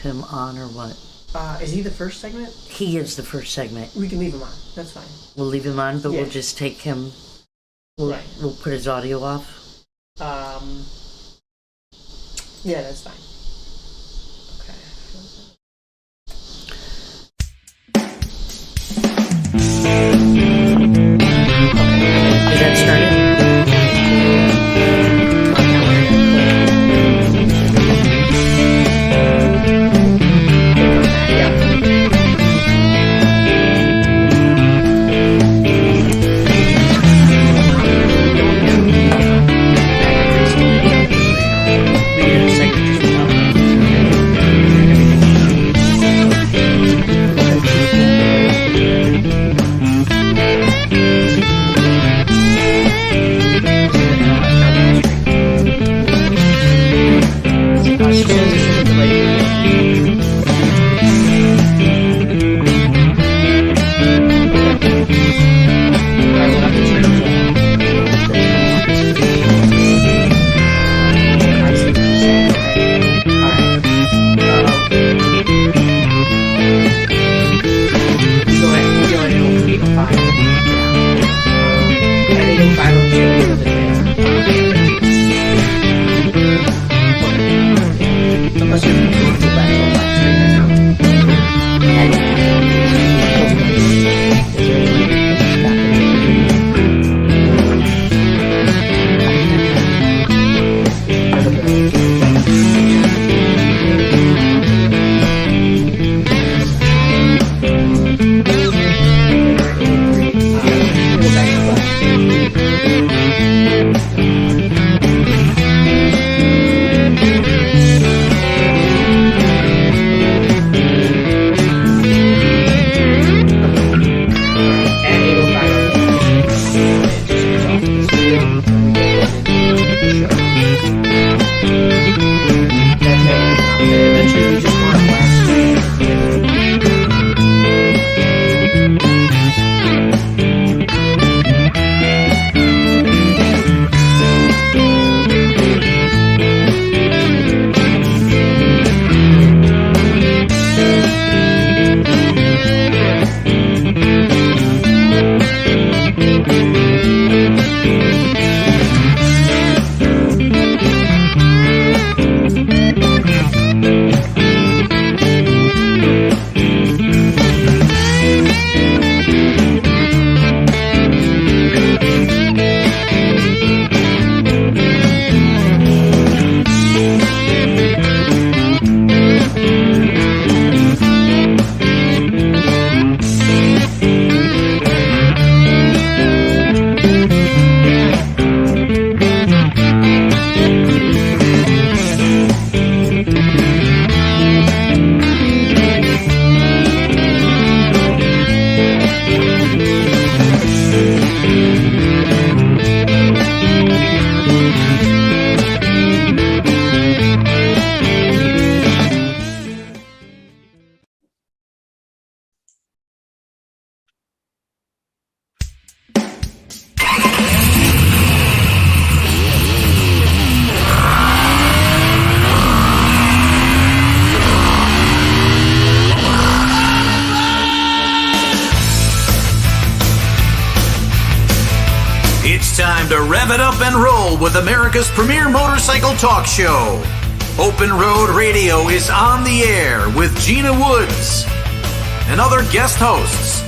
him on or what? Is he the first segment? He is the first segment. We can leave him on. That's fine. We'll leave him on, but Yeah. we'll just take him. We'll put his audio off. Yeah, that's fine. Is that started? To rev it up and roll with America's premier motorcycle talk show. Open Road Radio is on the air with Gina Woods and other guest hosts.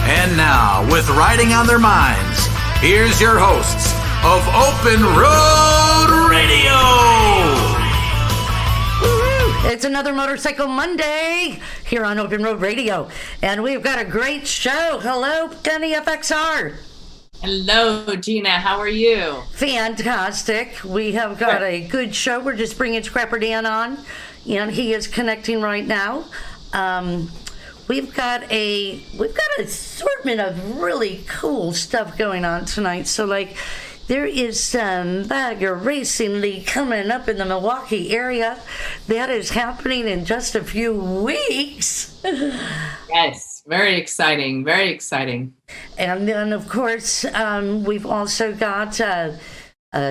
And now, with riding on their minds, here's your hosts of Open Road Radio. It's another Motorcycle Monday here on Open Road Radio, and we've got a great show. Hello, Penny FXR. Hello, Gina. How are you? Fantastic. We have got a good show. We're just bringing Scrapper Dan on, and he is connecting right now. We've got an assortment of really cool stuff going on tonight. So, there is some Bagger Racing League coming up in the Milwaukee area. That is happening in just a few weeks. Yes. Very exciting, very exciting. And then, of course, we've also got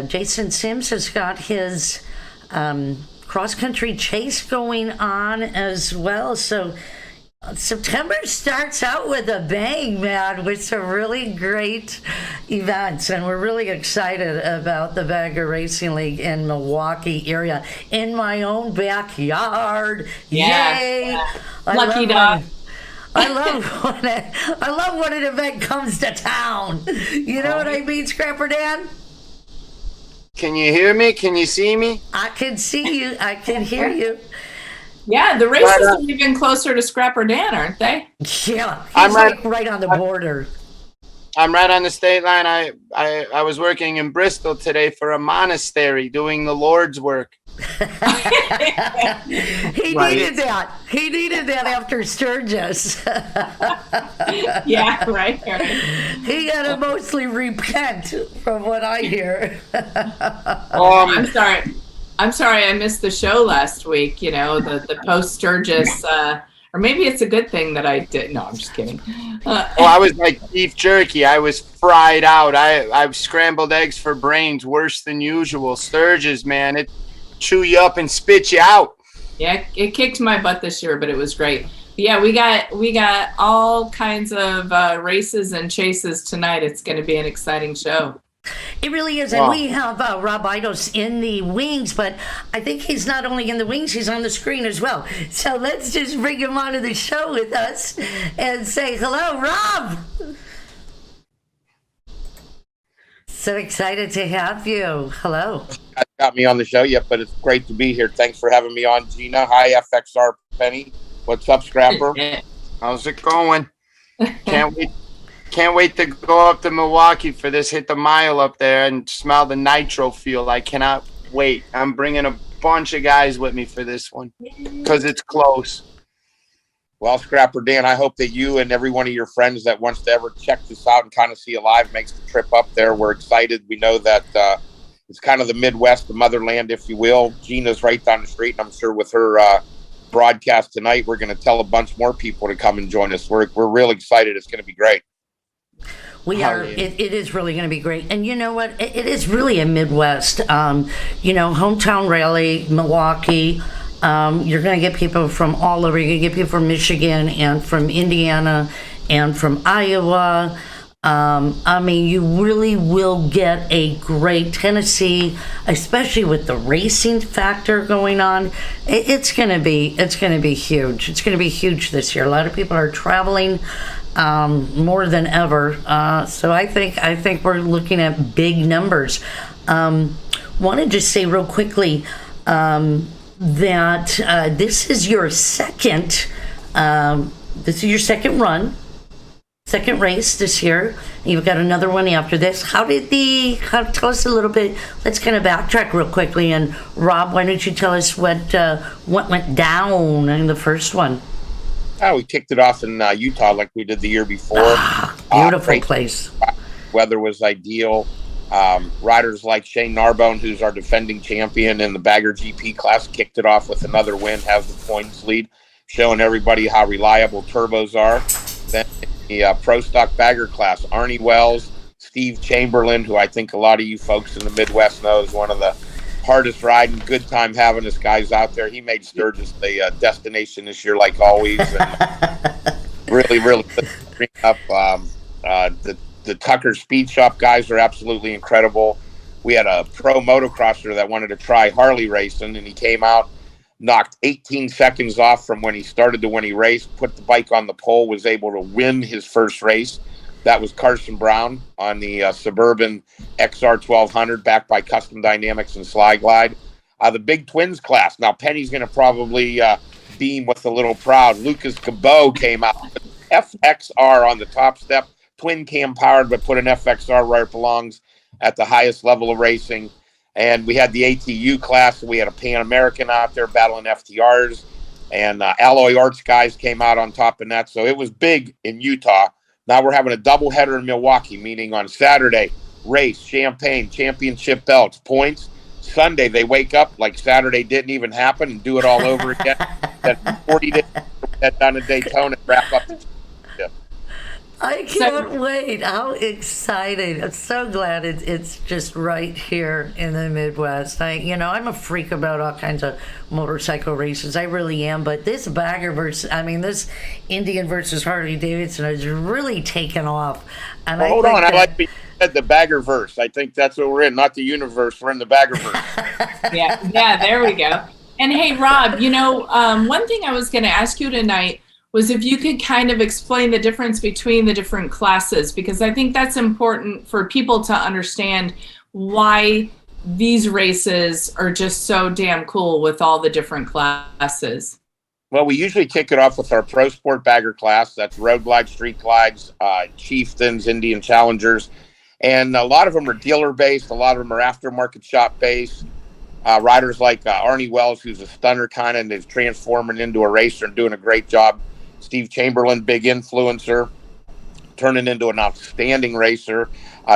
Jason Sims has got his cross-country chase going on as well. So September starts out with a bang, man, with some really great events, and we're really excited about the Bagger Racing League in Milwaukee area, in my own backyard. Yeah. Yay! Lucky dog. I love when an event comes to town. You know what I mean, Scrapper Dan? Can you hear me? Can you see me? I can see you. I can hear you. Yeah, the races are even closer to Scrapper Dan, aren't they? Yeah, he's I'm right- like right on the border. I'm right on the state line. I was working in Bristol today for a monastery doing the Lord's work. He needed that. He needed that after Sturgis. Yeah, right. He had to mostly repent, from what I hear. I'm sorry I missed the show last week, the post Sturgis, or maybe it's a good thing that I did. No, I'm just kidding. I was like beef jerky. I was fried out. I've scrambled eggs for brains worse than usual. Sturgis, man, it chew you up and spit you out. Yeah, it kicked my butt this year, but it was great. Yeah, we got all kinds of races and chases tonight. It's going to be an exciting show. It really is, and we have Rob Idos in the wings, but I think he's not only in the wings, he's on the screen as well. So let's just bring him onto the show with us and say hello, Rob! So excited to have you. Hello. Got me on the show yet, but it's great to be here. Thanks for having me on, Gina. Hi, FXR Penny. What's up, Scrapper? How's it going? Can't wait to go up to Milwaukee for this hit the mile up there and smell the nitro fuel. I cannot wait. I'm bringing a bunch of guys with me for this one because it's close. Well, Scrapper Dan, I hope that you and every one of your friends that wants to ever check this out and kind of see you live makes the trip up there. We're excited. We know that it's kind of the Midwest, the motherland, if you will. Gina's right down the street, and I'm sure with her broadcast tonight, we're going to tell a bunch more people to come and join us. We're real excited. It's going to be great. We are. It is really going to be great. And you know what? It is really a Midwest, hometown rally, Milwaukee. You're going to get people from all over. You're going to get people from Michigan and from Indiana and from Iowa. You really will get a great Tennessee, especially with the racing factor going on. It's going to be huge. It's going to be huge this year. A lot of people are traveling more than ever. So I think we're looking at big numbers. Want to just say real quickly that this is your second second race this year. You've got another one after this. Tell us a little bit. Let's kind of backtrack real quickly. And Rob, why don't you tell us what went down in the first one? We kicked it off in Utah like we did the year before. Beautiful place. Weather was ideal. Riders like Shane Narbonne, who's our defending champion in the Bagger GP class, kicked it off with another win, has the points lead, showing everybody how reliable turbos are. Then the Pro Stock Bagger class, Arnie Wells, Steve Chamberlain, who I think a lot of you folks in the Midwest know is one of the hardest riding, good time having us guys out there. He made Sturgis the destination this year, like always. And really bring up the Tucker Speed Shop guys are absolutely incredible. We had a pro motocrosser that wanted to try Harley racing, and he came out, knocked 18 seconds off from when he started to when he raced, put the bike on the pole, was able to win his first race. That was Carson Brown on the Suburban XR 1200, backed by Custom Dynamics and Sly Glide. The Big Twins class. Now, Penny's going to probably beam with a little proud. Lucas Cabot came out with FXR on the top step, twin cam powered, but put an FXR where it belongs at the highest level of racing. And we had the ATU class. We had a Pan American out there battling FTRs, and Alloy Arts guys came out on top of that. So it was big in Utah. Now we're having a doubleheader in Milwaukee, meaning on Saturday, race, champagne, championship belts, points. Sunday, they wake up like Saturday didn't even happen and do it all over again. Then 40 days, head down to Daytona and wrap up the championship. I can't wait. How exciting. I'm so glad it's just right here in the Midwest. I'm a freak about all kinds of motorcycle races. I really am. But this this Indian versus Harley Davidson has really taken off. And Well, hold on. I like to said the bagger verse. I think that's what we're in, not the universe. We're in the bagger verse. Yeah, there we go. And hey, Rob, one thing I was going to ask you tonight was if you could kind of explain the difference between the different classes, because I think that's important for people to understand why these races are just so damn cool with all the different classes. Well, we usually kick it off with our pro sport bagger class. That's road glides, street glides, chieftains, Indian challengers. And a lot of them are dealer based. A lot of them are aftermarket shop based. Riders like Arnie Wells, who's a stunner kind of, and is transforming into a racer and doing a great job. Steve Chamberlain, big influencer, turning into an outstanding racer.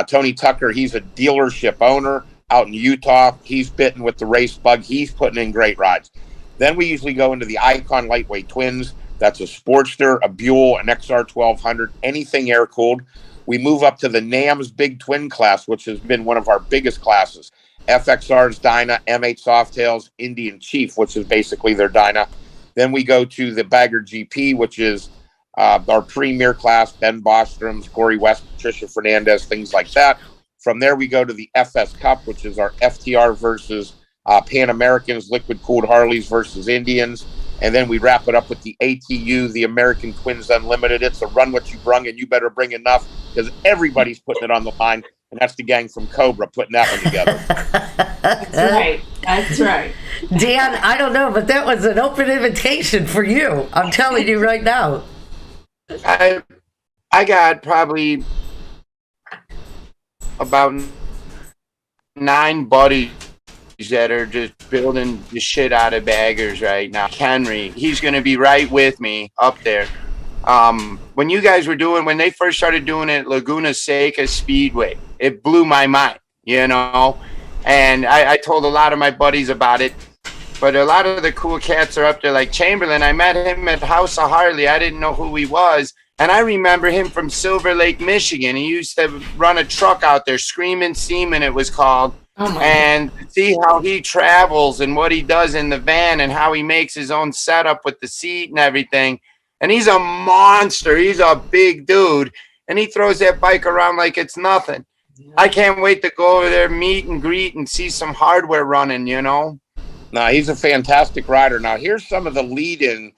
Tony Tucker, he's a dealership owner out in Utah. He's bitten with the race bug. He's putting in great rides. Then we usually go into the Icon Lightweight Twins. That's a Sportster, a Buell, an XR 1200, anything air-cooled. We move up to the NAMS Big Twin class, which has been one of our biggest classes. FXR's Dyna, M8 Softails, Indian Chief, which is basically their Dyna. Then we go to the Bagger GP, which is our premier class, Ben Bostrom's, Corey West, Patricia Fernandez, things like that. From there, we go to the FS Cup, which is our FTR versus Pan Americans, liquid cooled Harleys versus Indians. And then we wrap it up with the ATU, the American Twins Unlimited. It's a run what you brung, and you better bring enough because everybody's putting it on the line. And that's the gang from Cobra putting that one together. That's right. Dan, I don't know, but that was an open invitation for you. I'm telling you right now. I got probably about 9 buddies that are just building the shit out of baggers right now. Henry, he's going to be right with me up there. When you guys when they first started doing it at Laguna Seca Speedway, it blew my mind, and I told a lot of my buddies about it, but a lot of the cool cats are up there, like Chamberlain. I met him at House of Harley. I didn't know who he was, and I remember him from Silver Lake, Michigan. He used to run a truck out there, Screaming Seaman it was called. And see how he travels and what he does in the van and how he makes his own setup with the seat and everything. And he's a monster. He's a big dude. And he throws that bike around like it's nothing. Yeah. I can't wait to go over there, meet and greet, and see some hardware running, No, he's a fantastic rider. Now, here's some of the lead-in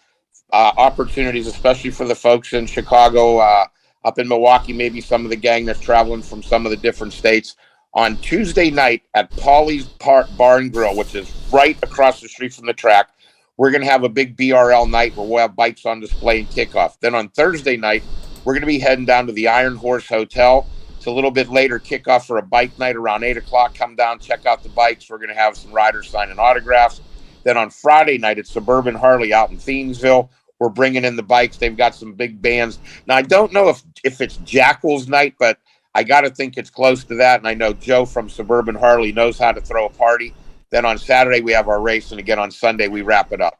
opportunities, especially for the folks in Chicago, up in Milwaukee, maybe some of the gang that's traveling from some of the different states. On Tuesday night at Paulie's Bar and Grill, which is right across the street from the track, we're going to have a big BRL night where we'll have bikes on display and kickoff. Then on Thursday night, we're going to be heading down to the Iron Horse Hotel. It's a little bit later kickoff for a bike night around 8 o'clock. Come down, check out the bikes. We're going to have some riders signing autographs. Then on Friday night at Suburban Harley out in Thiensville, we're bringing in the bikes. They've got some big bands. Now, I don't know if it's Jackal's night, but I got to think it's close to that. And I know Joe from Suburban Harley knows how to throw a party. Then on Saturday, we have our race. And again, on Sunday, we wrap it up.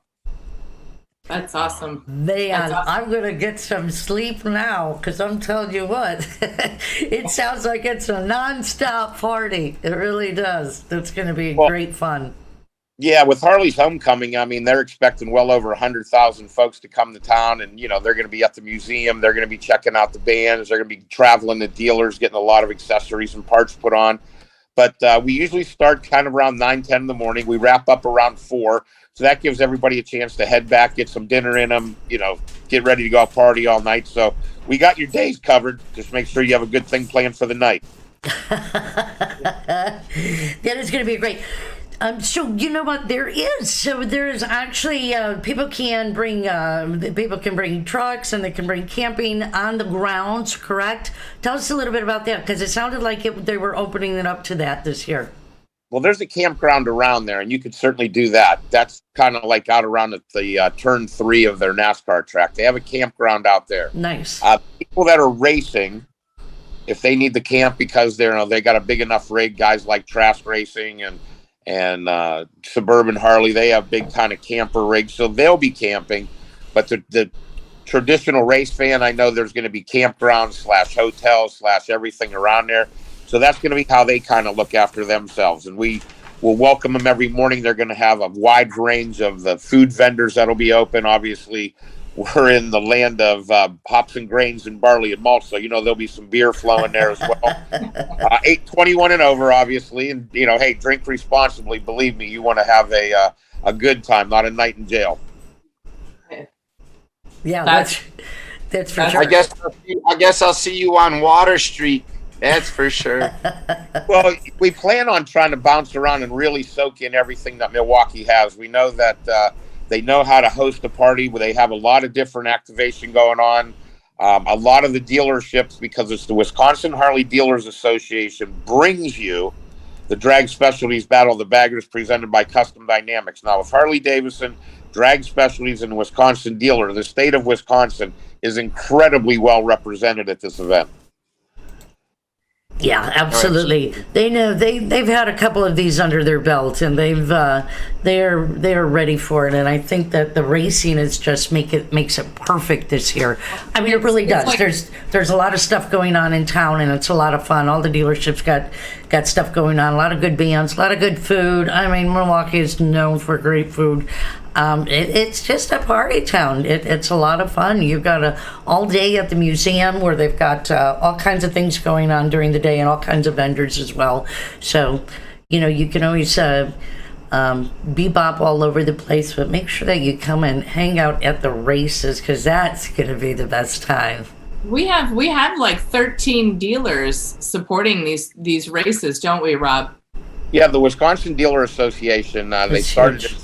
That's awesome. Man, I'm going to get some sleep now because I'm telling you what, it sounds like it's a nonstop party. It really does. It's going to be great fun. Yeah, with Harley's Homecoming, I mean, they're expecting well over 100,000 folks to come to town. And, they're going to be at the museum. They're going to be checking out the bands. They're going to be traveling to dealers, getting a lot of accessories and parts put on. But we usually start kind of around 9, 10 in the morning. We wrap up around 4. So that gives everybody a chance to head back, get some dinner in them, get ready to go out party all night. So we got your days covered. Just make sure you have a good thing planned for the night. That is going to be great. So you know what there is. So there's actually people can bring trucks and they can bring camping on the grounds. Correct? Tell us a little bit about that because it sounded like they were opening it up to that this year. Well, there's a campground around there, and you could certainly do that. That's kind of like out around at the turn 3 of their NASCAR track. They have a campground out there. Nice. People that are racing, if they need the camp because they got a big enough rig, guys like Trask Racing and Suburban Harley, they have big kind of camper rigs, so they'll be camping. But the traditional race fan, I know there's going to be campgrounds / hotels / everything around there. So that's going to be how they kind of look after themselves. And we will welcome them every morning. They're going to have a wide range of the food vendors that'll be open. Obviously, we're in the land of hops and grains and barley and malt. So, there'll be some beer flowing there as well. 821 and over, obviously. And, hey, drink responsibly. Believe me, you want to have a good time, not a night in jail. Yeah, that's for sure. I guess I'll see you on Water Street. That's for sure. Well, we plan on trying to bounce around and really soak in everything that Milwaukee has. We know that they know how to host a party where they have a lot of different activation going on. A lot of the dealerships, because it's the Wisconsin Harley Dealers Association, brings you the Drag Specialties Battle of the Baggers presented by Custom Dynamics. Now, with Harley Davidson, Drag Specialties, and Wisconsin Dealer, the state of Wisconsin is incredibly well represented at this event. Yeah, absolutely. They know they've had a couple of these under their belt, and they're ready for it. And I think that the racing is just makes it perfect this year. I mean, it really does. There's a lot of stuff going on in town, and it's a lot of fun. All the dealerships got stuff going on. A lot of good bands, a lot of good food. I mean, Milwaukee is known for great food. It's just a party town. It's a lot of fun. You've got all day at the museum where they've got all kinds of things going on during the day and all kinds of vendors as well. So, you can always bebop all over the place, but make sure that you come and hang out at the races because that's going to be the best time. We have like 13 dealers supporting these races, don't we, Rob? Yeah, the Wisconsin Dealer Association, they started it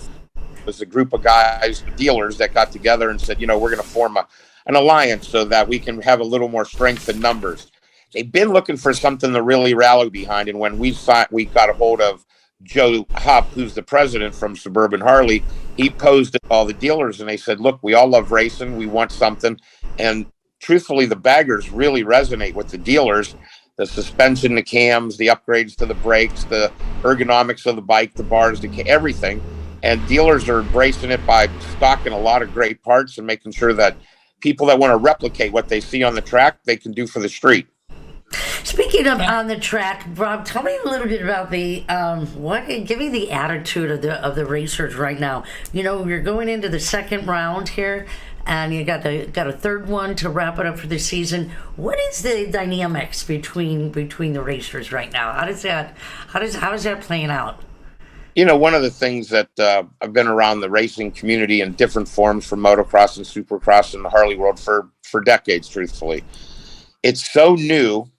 as a group of guys, dealers that got together and said, we're going to form an alliance so that we can have a little more strength in numbers. They've been looking for something to really rally behind. And when we got a hold of Joe Hupp, who's the president from Suburban Harley, he posed at all the dealers and they said, look, we all love racing. We want something. And truthfully, the baggers really resonate with the dealers. The suspension, the cams, the upgrades to the brakes, the ergonomics of the bike, the bars, everything. And dealers are embracing it by stocking a lot of great parts and making sure that people that want to replicate what they see on the track, they can do for the street. Speaking of on the track, Rob, tell me a little bit about give me the attitude of the racers right now. You're going into the second round here, and you got a third one to wrap it up for the season. What is the dynamics between the racers right now? How is that playing out? One of the things that I've been around the racing community in different forms for motocross and supercross and the Harley world for decades, truthfully. It's so new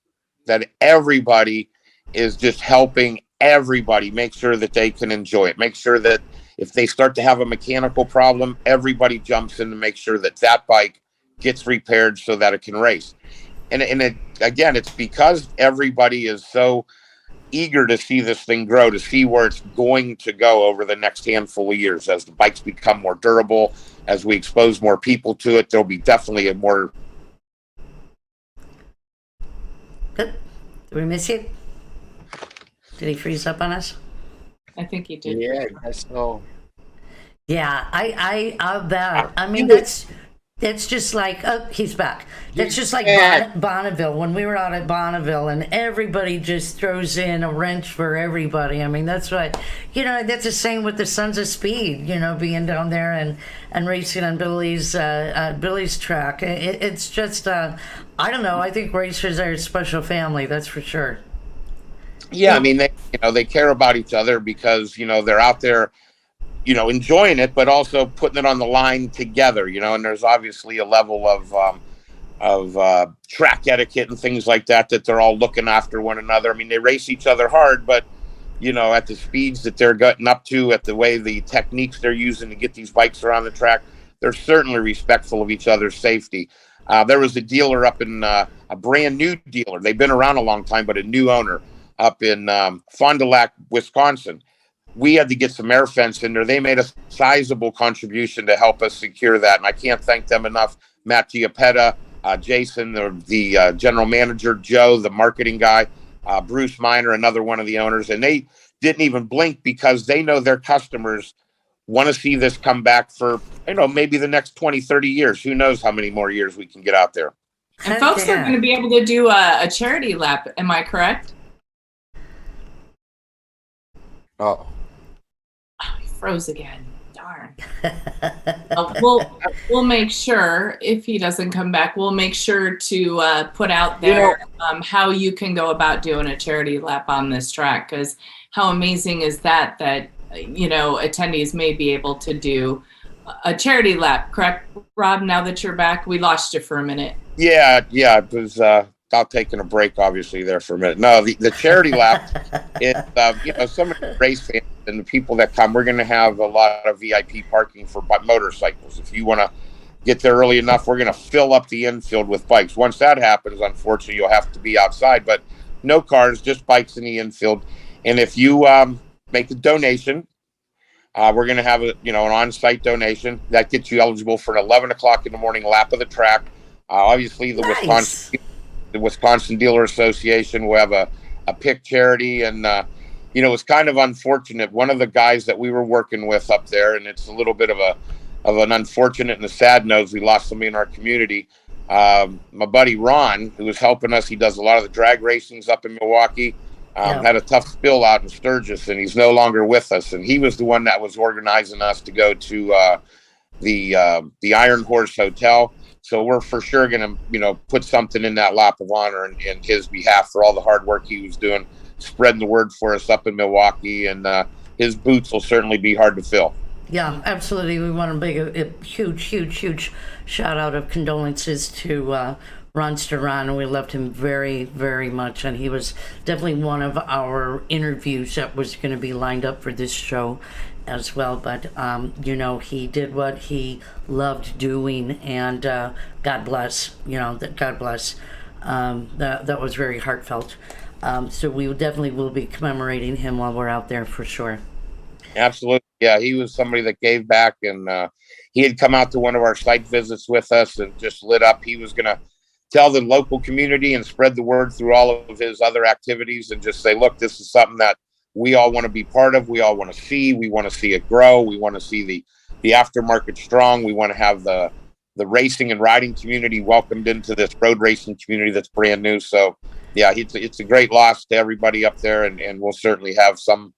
that everybody is just helping everybody make sure that they can enjoy it. Make sure that if they start to have a mechanical problem, everybody jumps in to make sure that bike gets repaired so that it can race. And it's because everybody is so eager to see this thing grow, to see where it's going to go over the next handful of years. As the bikes become more durable, as we expose more people to it, there'll be definitely a more... Did we miss you? Did he freeze up on us? I think he did. Yeah, I guess so. Yeah, I bet. I mean, that's just like, oh, he's back. That's just like Bonneville, when we were out at Bonneville and everybody just throws in a wrench for everybody. I mean, that's what, that's the same with the Sons of Speed, being down there and racing on Billy's track. It's just, I don't know. I think racers are a special family, that's for sure. Yeah, I mean, they care about each other because, they're out there, enjoying it, but also putting it on the line together, and there's obviously a level of track etiquette and things like that they're all looking after one another. I mean, they race each other hard, but, at the speeds that they're getting up to, at the way the techniques they're using to get these bikes around the track, they're certainly respectful of each other's safety. There was a dealer up in a brand new dealer. They've been around a long time, but a new owner up in Fond du Lac, Wisconsin. We had to get some air fence in there. They made a sizable contribution to help us secure that. And I can't thank them enough. Matt Giappetta, Jason, the general manager, Joe, the marketing guy, Bruce Miner, another one of the owners. And they didn't even blink because they know their customers want to see this come back for, maybe the next 20, 30 years. Who knows how many more years we can get out there. And folks are going to be able to do a charity lap. Am I correct? Oh, He froze again. Darn. We'll make sure, if he doesn't come back, we'll make sure to put out there how you can go about doing a charity lap on this track, because how amazing is that attendees may be able to do a charity lap. Correct, Rob? Now that you're back, we lost you for a minute. Yeah, it was without taking a break, obviously, there for a minute. No, the charity lap is, some of the race fans and the people that come, we're going to have a lot of VIP parking for motorcycles. If you want to get there early enough, we're going to fill up the infield with bikes. Once that happens, unfortunately, you'll have to be outside, but no cars, just bikes in the infield. And if you make a donation, we're going to have an on-site donation that gets you eligible for an 11 o'clock in the morning lap of the track. Obviously, the Nice. Wisconsin Dealer Association will have a pick charity, and it's kind of unfortunate. One of the guys that we were working with up there, and it's a little bit of an unfortunate and a sad note, we lost somebody in our community. My buddy Ron, who was helping us, he does a lot of the drag racings up in Milwaukee. Had a tough spill out in Sturgis, and he's no longer with us. And he was the one that was organizing us to go to the Iron Horse Hotel. So we're for sure going to, put something in that lap of honor in his behalf for all the hard work he was doing, spreading the word for us up in Milwaukee. And his boots will certainly be hard to fill. Yeah, absolutely. We want to make a huge shout out of condolences to Ronster Ron, and we loved him very, very much. And he was definitely one of our interviews that was going to be lined up for this show as well. But, he did what he loved doing, and God bless, God bless. That was very heartfelt. So we definitely will be commemorating him while we're out there for sure. Absolutely. Yeah, he was somebody that gave back, and he had come out to one of our site visits with us and just lit up. He was going to tell the local community and spread the word through all of his other activities and just say, look, this is something that we all want to be part of. We all want to see. We want to see it grow. We want to see the aftermarket strong. We want to have the racing and riding community welcomed into this road racing community that's brand new. So, yeah, it's a great loss to everybody up there, and we'll certainly have some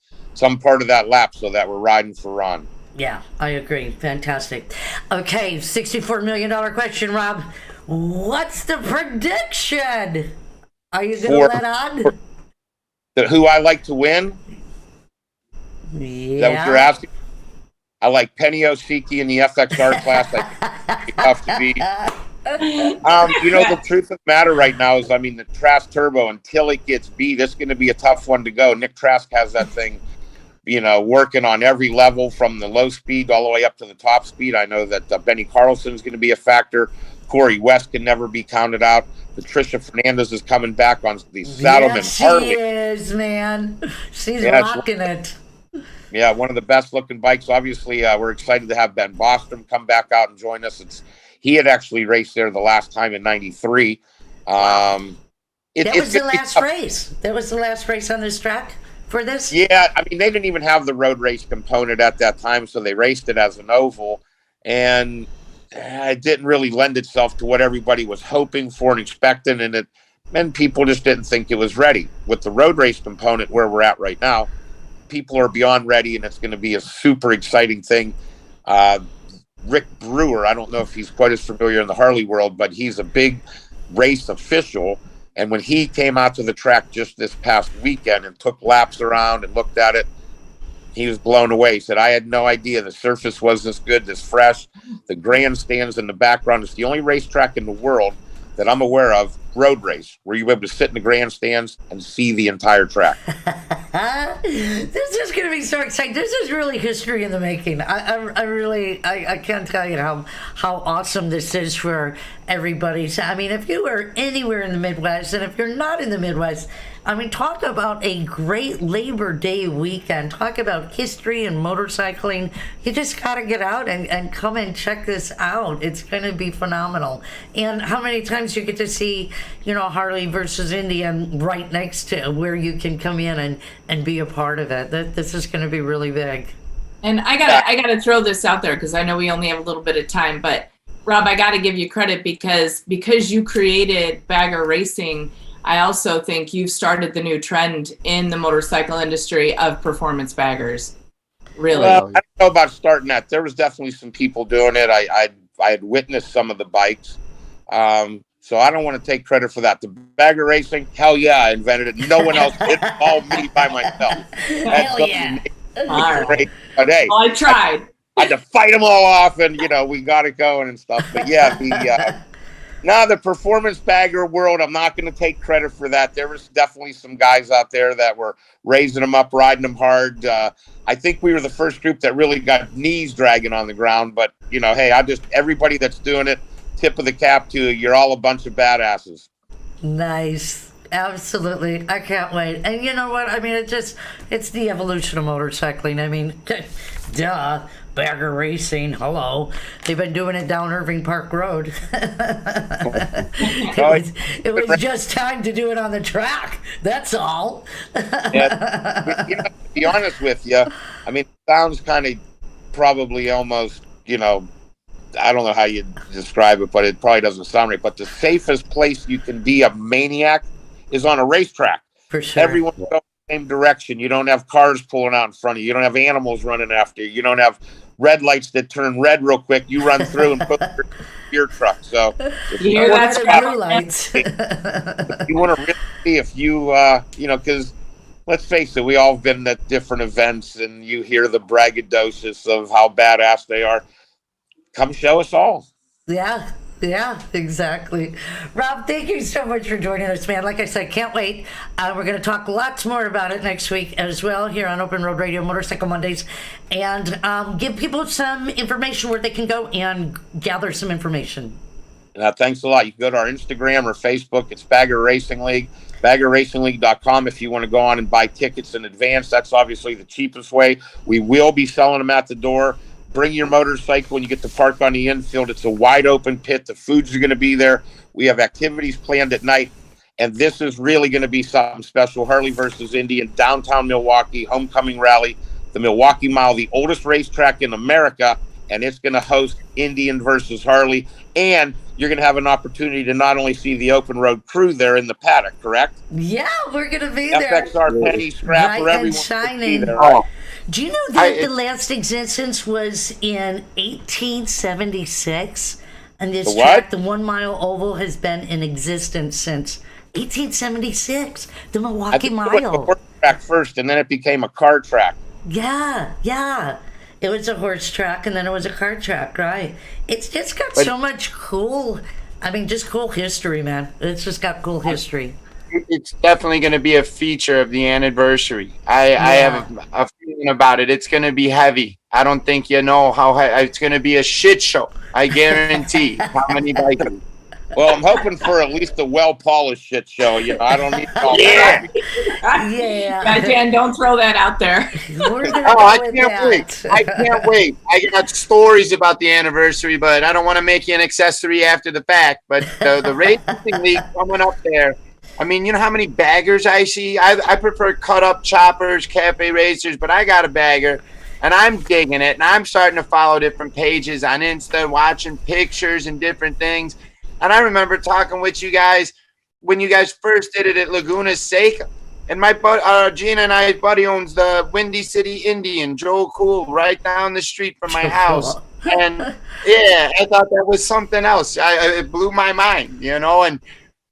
part of that lap so that we're riding for Ron. Yeah, I agree. Fantastic. Okay, $64 million question, Rob. What's the prediction? Are you going to let on? Who I like to win? Yeah. Is that what you're asking? I like Penny Osiki in the FXR class. I think it's tough to beat. The truth of the matter right now is, the Trask Turbo, until it gets beat, it's going to be a tough one to go. Nick Trask has that thing, working on every level from the low speed all the way up to the top speed. I know that Benny Carlson is going to be a factor. Corey West can never be counted out. Patricia Fernandez is coming back on the Saddleman Harley. She is, man. She's rocking it. Yeah, one of the best looking bikes. Obviously, we're excited to have Ben Bostrom come back out and join us. He had actually raced there the last time in '93. That was the last race. That was the last race on this track for this? Yeah, they didn't even have the road race component at that time, so they raced it as an oval. And it didn't really lend itself to what everybody was hoping for and expecting, and people just didn't think it was ready. With the road race component where we're at right now, people are beyond ready, and it's going to be a super exciting thing. Rick Brewer, I don't know if he's quite as familiar in the Harley world, but he's a big race official, and when he came out to the track just this past weekend and took laps around and looked at it, he was blown away. He said, I had no idea the surface was this good, this fresh. The grandstands in the background. It's the only racetrack in the world that I'm aware of, road race, where you're able to sit in the grandstands and see the entire track. This is going to be so exciting. This is really history in the making. I can't tell you how awesome this is for everybody. So, if you are anywhere in the Midwest, and if you're not in the Midwest, talk about a great Labor Day weekend. Talk about history and motorcycling. You just got to get out and come and check this out. It's going to be phenomenal. And how many times you get to see, Harley versus Indian right next to where you can come in and be a part of it. This is going to be really big. And I gotta throw this out there because I know we only have a little bit of time, but Rob, I gotta give you credit because you created bagger racing. I also think you've started the new trend in the motorcycle industry of performance baggers. Really? Well, I don't know about starting that. There was definitely some people doing it. I had witnessed some of the bikes. So I don't want to take credit for that. The bagger racing, hell yeah, I invented it. No one else did. All me by myself. Hell yeah. All right. But hey, Well, I tried. I had to fight them all off, and we got it going and stuff. But yeah, the performance bagger world, I'm not going to take credit for that. There was definitely some guys out there that were raising them up, riding them hard. I think we were the first group that really got knees dragging on the ground. But hey, everybody that's doing it, tip of the cap to you. You're all a bunch of badasses. Nice. Absolutely. I can't wait. And you know what? I mean, it's the evolution of motorcycling. I mean, duh. Bagger racing. Hello. They've been doing it down Irving Park Road. it was just time to do it on the track. That's all. Yeah, to be honest with you, I mean, it sounds kind of probably almost, I don't know how you describe it, but it probably doesn't sound right. But the safest place you can be a maniac is on a racetrack. For sure. Everyone goes the same direction. You don't have cars pulling out in front of you. You don't have animals running after you. You don't have red lights that turn red real quick. You run through and put your truck. So that's blue lights. you want to really see if you, because let's face it, we all have been at different events and you hear the braggadocious of how badass they are. Come show us all. Yeah, exactly. Rob, thank you so much for joining us, man. Like I said, can't wait. We're going to talk lots more about it next week as well here on Open Road Radio Motorcycle Mondays, and give people some information where they can go and gather some information. Thanks a lot. You can go to our Instagram or Facebook. It's Bagger Racing League. BaggerRacingLeague.com if you want to go on and buy tickets in advance. That's obviously the cheapest way. We will be selling them at the door. Bring your motorcycle when you get to park on the infield. It's a wide open pit. The foods are going to be there. We have activities planned at night. And this is really going to be something special. Harley versus Indy in downtown Milwaukee, homecoming rally, the Milwaukee Mile, the oldest racetrack in America. And it's going to host Indian versus Harley. And you're going to have an opportunity to not only see the open road crew there in the paddock, correct? Yeah, we're going to be there. FXR, Penny, Scrapper, Bright everyone. and shining. Do you know that the last existence was in 1876? And this track, the 1 mile oval, has been in existence since 1876. The Milwaukee Mile. It was a horse track first, and then it became a car track. Yeah. It was a horse track, and then it was a car track, right? It's just got so much cool history, man. It's just got cool history. It's definitely going to be a feature of the anniversary. I have a feeling about it. It's going to be heavy. I don't think you know how it's going to be a shit show. I guarantee. How many bikers? Well, I'm hoping for at least a well-polished shit show. I don't need all that. Yeah. Jan, don't throw that out there. I can't wait. I can't wait. I got stories about the anniversary, but I don't want to make you an accessory after the fact. But the racing league coming up there, I mean, you know how many baggers I see? I prefer cut-up choppers, cafe racers, but I got a bagger, and I'm digging it, and I'm starting to follow different pages on Insta, watching pictures and different things. And I remember talking with you guys when you guys first did it at Laguna Seca. And my Gina and I's buddy owns the Windy City Indian, Joe Cool, right down the street from my house. And yeah, I thought that was something else. It blew my mind, and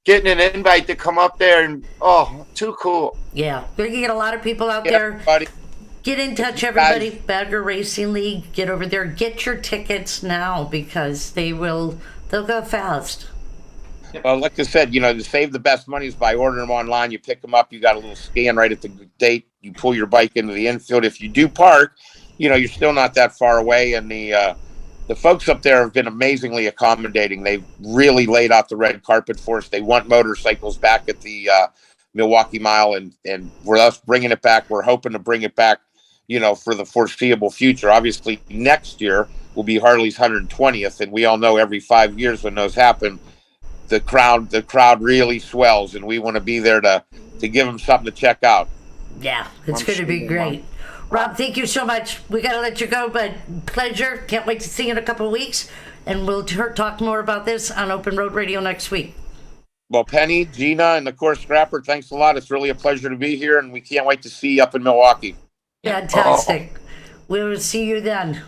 getting an invite to come up there and too cool. Yeah, we're gonna get a lot of people out there. Everybody. Get in touch, everybody. Bagger Racing League. Get over there. Get your tickets now because they'll go fast. Well, like I said, to save the best money is by ordering them online. You pick them up. You got a little scan right at the gate. You pull your bike into the infield. If you do park, you're still not that far away. And the folks up there have been amazingly accommodating. They've really laid out the red carpet for us. They want motorcycles back at the Milwaukee Mile, and we're us bringing it back. We're hoping to bring it back, for the foreseeable future. Obviously, next year will be Harley's 120th, and we all know every 5 years when those happen, the crowd really swells, and we want to be there to give them something to check out. Yeah, it's going to be great. Rob, thank you so much. We got to let you go, but pleasure. Can't wait to see you in a couple of weeks. And we'll talk more about this on Open Road Radio next week. Well, Penny, Gina, and of course, Scrapper, thanks a lot. It's really a pleasure to be here, and we can't wait to see you up in Milwaukee. Fantastic. We'll see you then.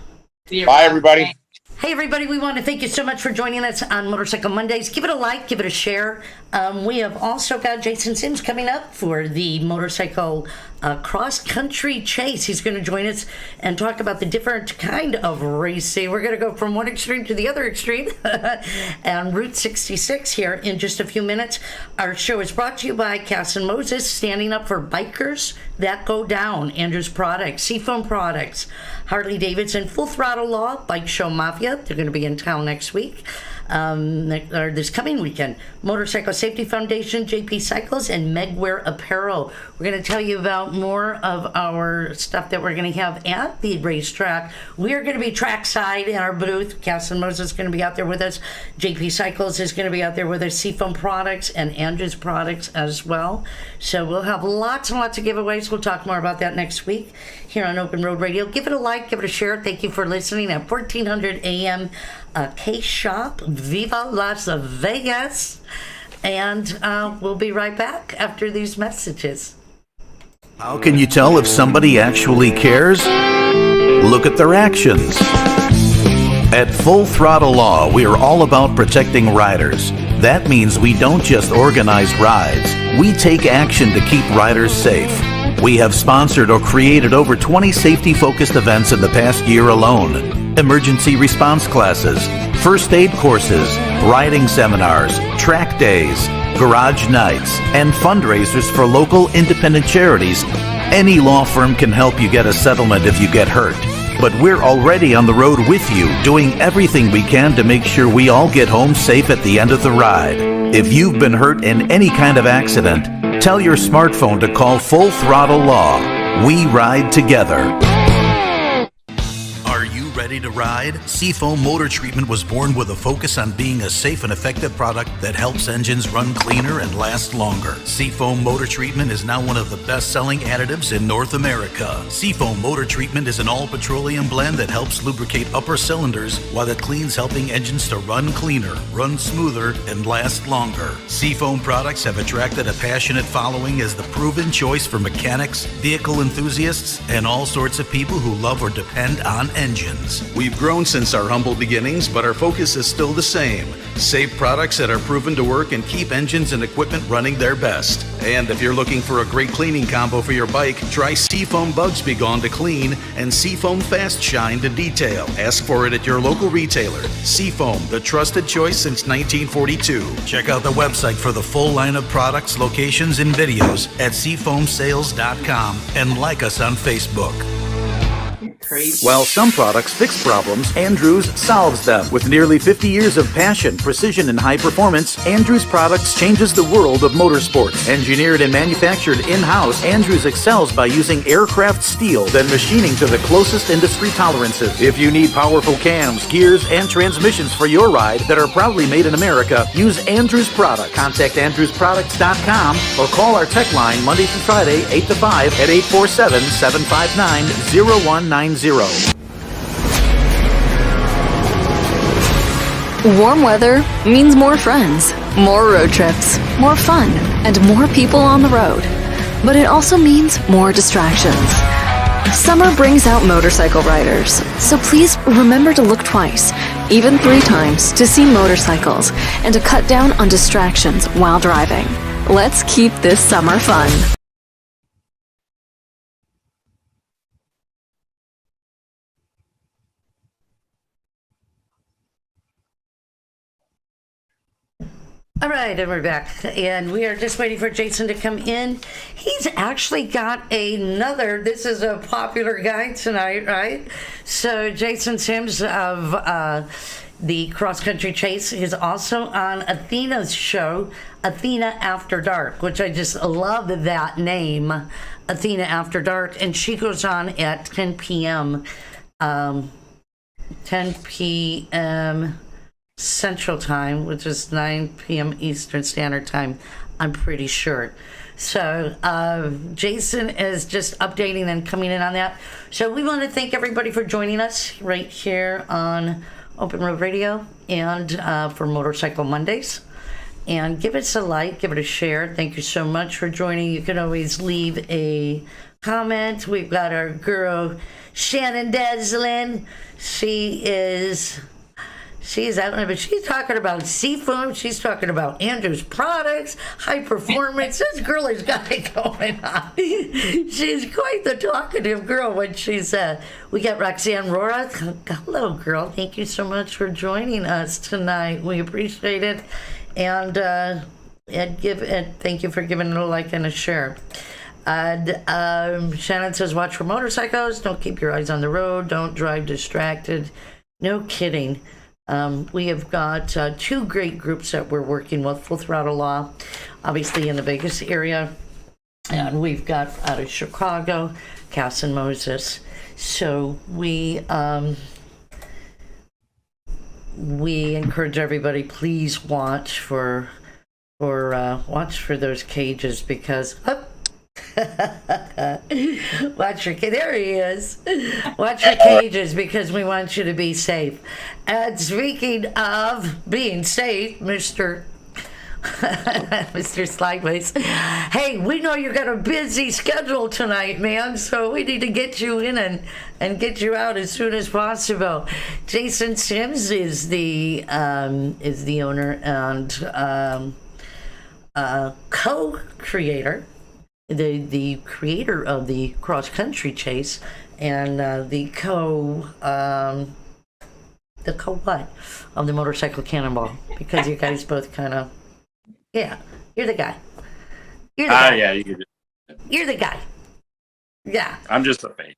See you, Bye, Rob. everybody. Thanks. Hey, everybody, we want to thank you so much for joining us on Motorcycle Mondays. Give it a like, give it a share. We have also got Jason Sims coming up for the motorcycle cross-country chase. He's going to join us and talk about the different kind of racing. We're going to go from one extreme to the other extreme on Route 66 here in just a few minutes. Our show is brought to you by Cass and Moses, standing up for bikers that go down. Andrews Products, Seafoam Products, Harley Davidson, Full Throttle Law, Bike Show Mafia. They're going to be in town next week. Or this coming weekend. Motorcycle Safety Foundation, JP Cycles, and Megwear Apparel. We're going to tell you about more of our stuff that we're going to have at the racetrack. We're going to be trackside in our booth. Cass and Moses is going to be out there with us. JP Cycles is going to be out there with us. Seafoam Products and Andrews Products as well. So we'll have lots and lots of giveaways. We'll talk more about that next week here on Open Road Radio. Give it a like, give it a share. Thank you for listening at 1400 AM K-Shop. Viva Las Vegas. And we'll be right back after these messages. How can you tell if somebody actually cares? Look at their actions. At Full Throttle Law, we are all about protecting riders. That means we don't just organize rides. We take action to keep riders safe. We have sponsored or created over 20 safety-focused events in the past year alone. Emergency response classes, first aid courses, riding seminars, track days, garage nights, and fundraisers for local independent charities. Any law firm can help you get a settlement if you get hurt. But we're already on the road with you, doing everything we can to make sure we all get home safe at the end of the ride. If you've been hurt in any kind of accident, tell your smartphone to call Full Throttle Law. We ride together. Are you ready to ride? Seafoam Motor Treatment was born with a focus on being a safe and effective product that helps engines run cleaner and last longer. Seafoam Motor Treatment is now one of the best-selling additives in North America. Seafoam Motor Treatment is an all-petroleum blend that helps lubricate upper cylinders while it cleans, helping engines to run cleaner, run smoother, and last longer. Seafoam products have attracted a passionate following as the proven choice for mechanics, vehicle enthusiasts, and all sorts of people who love or depend on engines. We've grown since our humble beginnings, but our focus is still the same. Safe products that are proven to work and keep engines and equipment running their best. And if you're looking for a great cleaning combo for your bike, try Seafoam Bugs Be Gone to clean and Seafoam Fast Shine to detail. Ask for it at your local retailer. Seafoam, the trusted choice since 1942. Check out the website for the full line of products, locations, and videos at seafoamsales.com and like us on Facebook. Crazy. While some products fix problems, Andrews solves them. With nearly 50 years of passion, precision, and high performance, Andrews Products changes the world of motorsports. Engineered and manufactured in-house, Andrews excels by using aircraft steel, then machining to the closest industry tolerances. If you need powerful cams, gears, and transmissions for your ride that are proudly made in America, use Andrews Products. Contact AndrewsProducts.com or call our tech line Monday through Friday, 8 to 5 at 847-759-0190. Warm weather means more friends, more road trips, more fun, and more people on the road. But it also means more distractions. Summer brings out motorcycle riders, so please remember to look twice, even 3 times, to see motorcycles and to cut down on distractions while driving. Let's keep this summer fun. All right, and we're back. And we are just waiting for Jason to come in. He's actually got another, this is a popular guy tonight, right? So Jason Sims of the Cross Country Chase is also on Athena's show, Athena After Dark, which I just love that name, Athena After Dark. And she goes on at 10 p.m. 10 p.m. Central Time, which is 9 p.m. Eastern Standard Time, I'm pretty sure. So Jason is just updating and coming in on that. So we want to thank everybody for joining us right here on Open Road Radio and for Motorcycle Mondays. And give us a like, give it a share. Thank you so much for joining. You can always leave a comment. We've got our girl Shannon Deslin. She's out there, but she's talking about seafood. She's talking about Andrew's products, high performance. This girl has got it going on. She's quite the talkative girl when she's, we got Roxanne Rora. Hello, girl. Thank you so much for joining us tonight. We appreciate it. And thank you for giving it a like and a share. Shannon says, watch for motorcycles. Don't keep your eyes on the road. Don't drive distracted. No kidding. We have got 2 great groups that we're working with, Full Throttle Law, obviously in the Vegas area, and we've got out of Chicago, Cass and Moses. So we encourage everybody, please watch for those cages, because there he is. Watch your cages, because we want you to be safe. And speaking of being safe, Mr. Slideways, hey, we know you got a busy schedule tonight, man, so we need to get you in and get you out as soon as possible. Jason Sims is the owner and co-creator, the creator of the cross country chase, and the what of the motorcycle cannonball, because you guys both kind of, yeah, you're the guy. Yeah, You're the guy. Yeah. I'm just a fan.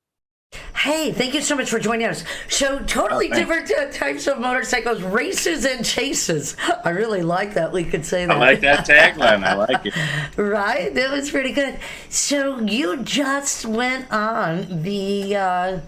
Hey, thank you so much for joining us. So, totally different types of motorcycles, races and chases. I really like that. We could say that. I like that tagline. I like it. Right? That was pretty good. So, you just went on Route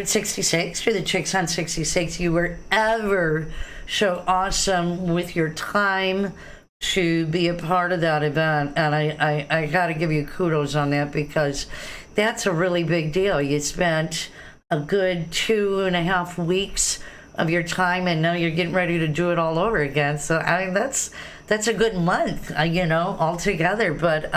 66 for the Chicks on 66. You were ever so awesome with your time to be a part of that event. And I got to give you kudos on that, because that's a really big deal. You spent a good 2.5 weeks of your time, and now you're getting ready to do it all over again. So, I mean, that's a good month, altogether. But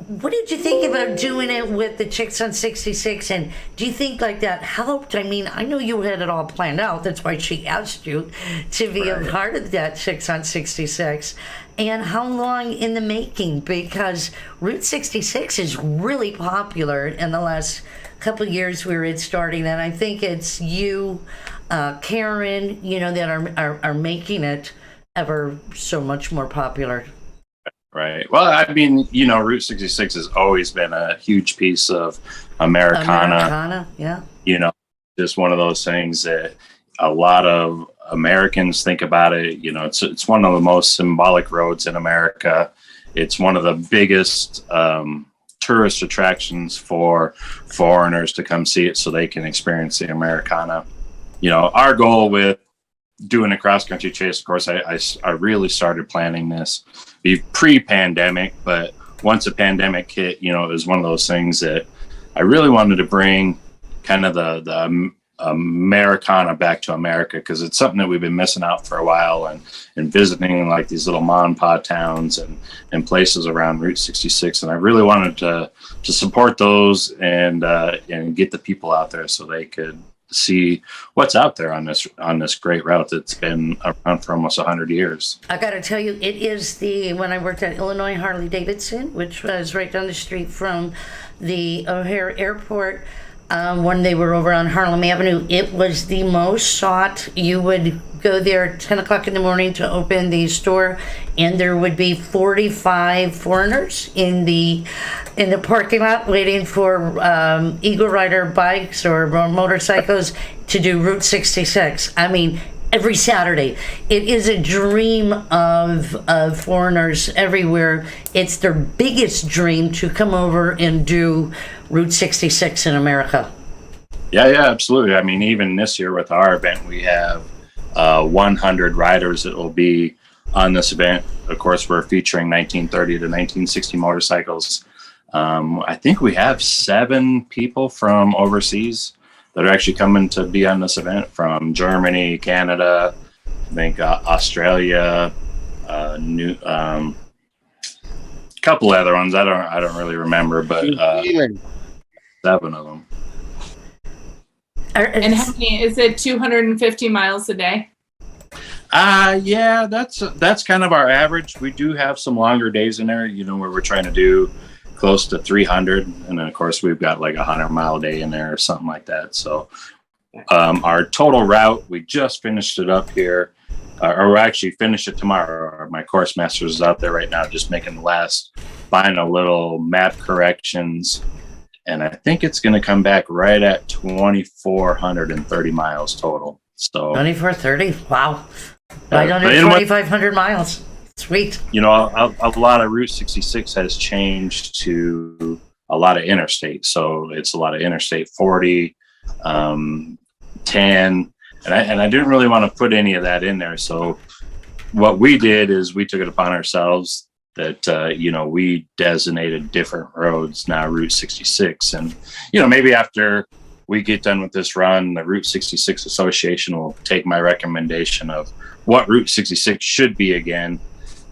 what did you think about doing it with the Chicks on 66? And do you think like that helped? I mean, I know you had it all planned out. That's why she asked you to be a part of that Chicks on 66. And how long in the making? Because Route 66 is really popular in the last couple of years where it's starting. And I think it's you, Karen, that are making it ever so much more popular. Right. Well, I mean, Route 66 has always been a huge piece of Americana. Yeah. Just one of those things that a lot of Americans think about it. It's one of the most symbolic roads in America. It's one of the biggest tourist attractions for foreigners to come see it so they can experience the Americana. Our goal with doing a cross-country chase, of course, I really started planning this pre-pandemic, but once the pandemic hit, it was one of those things that I really wanted to bring kind of the Americana back to America, because it's something that we've been missing out for a while, and visiting like these little mom and pop towns and places around Route 66. And I really wanted to support those and get the people out there so they could see what's out there on this great route that's been around for almost 100 years. I got to tell you, it is when I worked at Illinois Harley Davidson, which was right down the street from the O'Hare Airport, when they were over on Harlem Avenue, it was the most sought. You would go there 10 o'clock in the morning to open the store, and there would be 45 foreigners in the parking lot waiting for Eagle Rider bikes or motorcycles to do Route 66. I mean, every Saturday. It is a dream of foreigners everywhere. It's their biggest dream to come over and do Route 66 in America. Yeah, absolutely. I mean, even this year with our event, we have 100 riders that will be on this event. Of course, we're featuring 1930 to 1960 motorcycles. I think we have 7 people from overseas that are actually coming to be on this event, from Germany, Canada, I think Australia, couple other ones. I don't really remember, but 7 of them. And how many is it? 250 miles a day? Yeah, that's kind of our average. We do have some longer days in there, where we're trying to do close to 300, and then of course we've got like 100-mile day in there or something like that. So our total route, we just finished it up here, or we'll actually finish it tomorrow. My course master is out there right now just making the last final little map corrections, and I think it's going to come back right at 2,430 miles total. So 2430, wow, right under 2,500 miles. Sweet. A lot of Route 66 has changed to a lot of interstate. So it's a lot of Interstate 40, 10, and I didn't really want to put any of that in there. So what we did is we took it upon ourselves that, we designated different roads, now Route 66. And, maybe after we get done with this run, the Route 66 Association will take my recommendation of what Route 66 should be again,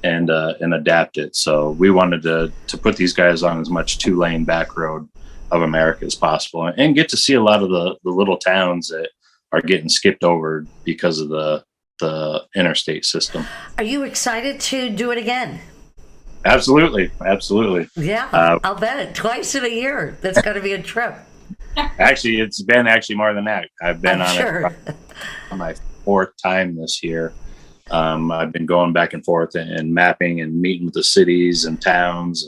and adapt it. So we wanted to put these guys on as much 2-lane back road of America as possible, and get to see a lot of the little towns that are getting skipped over because of the interstate system. Are you excited to do it again? Absolutely. Yeah, I'll bet it. Twice in a year. That's got to be a trip. Actually, it's been more than that. I've been it on my 4th time this year. I've been going back and forth and mapping and meeting with the cities and towns,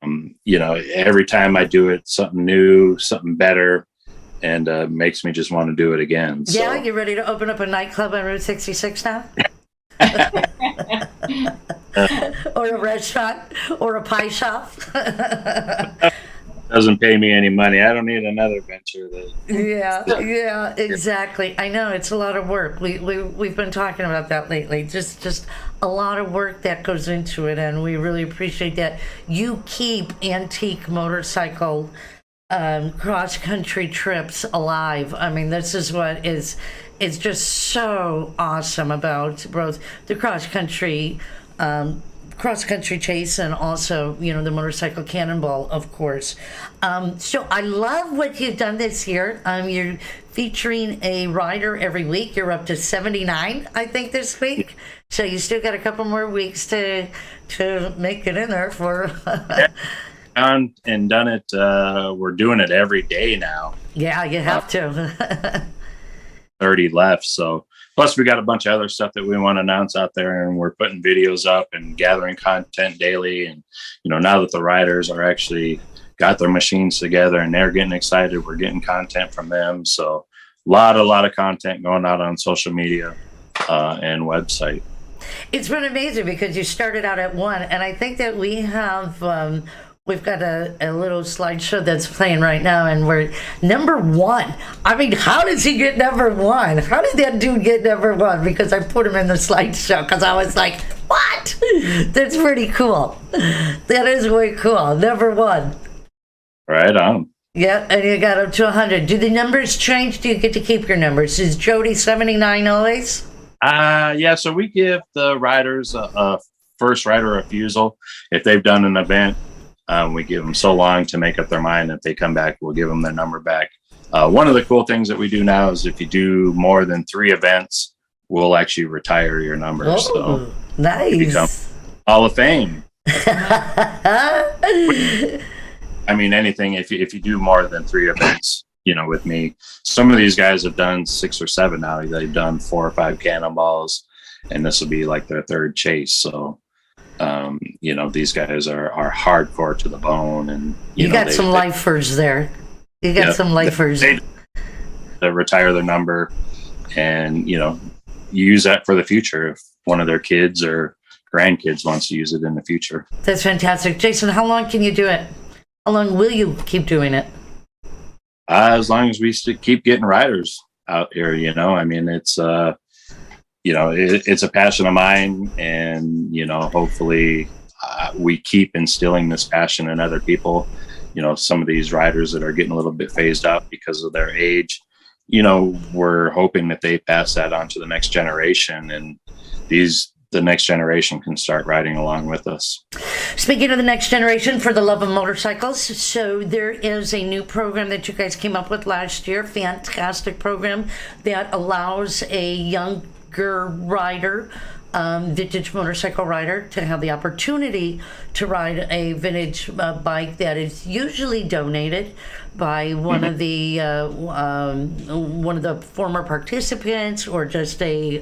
and every time I do it, something new, something better, and makes me just want to do it again. Yeah, so. You ready to open up a nightclub on Route 66 now? Or a restaurant, or a pie shop? Doesn't pay me any money. I don't need another venture. Yeah, exactly. I know it's a lot of work. We've been talking about that lately. Just a lot of work that goes into it, and we really appreciate that you keep antique motorcycle cross country trips alive. I mean, this is what is just so awesome about both the cross country chase and also the motorcycle cannonball, of course. So I love what you've done this year. You're featuring a rider every week. You're up to 79, I think, this week. So you still got a couple more weeks to make it in there for done it. We're doing it every day now. Yeah, you have to. 30 left. So plus we got a bunch of other stuff that we want to announce out there, and we're putting videos up and gathering content daily. And now that the riders are actually got their machines together and they're getting excited, we're getting content from them. So a lot of content going out on social media and website. It's been amazing because you started out at 1, and I think that we have we've got a little slideshow that's playing right now, and we're number 1. I mean, how does he get number 1? How did that dude get number 1? Because I put him in the slideshow because I was like, what? That's pretty cool. That is way cool. Number 1. Right on. Yeah, and you got up to 100. Do the numbers change? Do you get to keep your numbers? Is Jody 79 always? Yeah, so we give the riders a first rider refusal. If they've done an event, we give them so long to make up their mind. If they come back, we'll give them their number back. One of the cool things that we do now is if you do more than 3 events, we'll actually retire your numbers. Oh, so nice. you become Hall of Fame. I mean, anything, if you do more than 3 events, with me, some of these guys have done 6 or 7 now. They've done 4 or 5 cannonballs, and this will be like their 3rd chase. So, these guys are hardcore to the bone, and you got some lifers there. You got some lifers. They retire their number, and use that for the future if one of their kids or grandkids wants to use it in the future. That's fantastic. Jason, how long can you do it? How long will you keep doing it? As long as we keep getting riders out here, I mean, it's it's a passion of mine, and hopefully we keep instilling this passion in other people. Some of these riders that are getting a little bit phased out because of their age, we're hoping that they pass that on to the next generation, and the next generation can start riding along with us. Speaking of the next generation, for the love of motorcycles, so there is a new program that you guys came up with last year, fantastic program that allows a younger rider, vintage motorcycle rider, to have the opportunity to ride a vintage bike that is usually donated by one of the former participants, or just a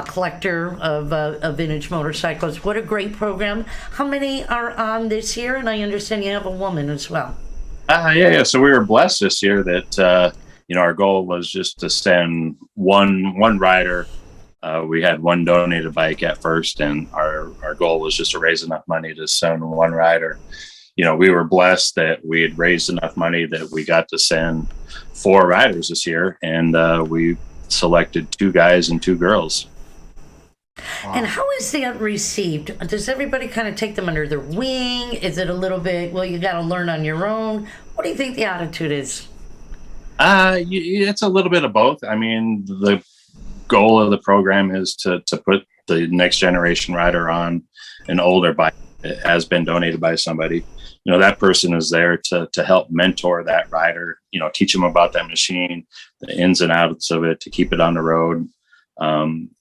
collector of vintage motorcycles. What a great program. How many are on this year? And I understand you have a woman as well. Yeah. So we were blessed this year that our goal was just to send one rider. We had one donated bike at first, and our goal was just to raise enough money to send one rider. We were blessed that we had raised enough money that we got to send 4 riders this year, and we selected 2 guys and 2 girls. Wow. And how is that received? Does everybody kind of take them under their wing? Is it a little bit, well, you got to learn on your own? What do you think the attitude is? It's a little bit of both. I mean, the goal of the program is to put the next generation rider on an older bike that has been donated by somebody. That person is there to help mentor that rider, teach them about that machine, the ins and outs of it, to keep it on the road.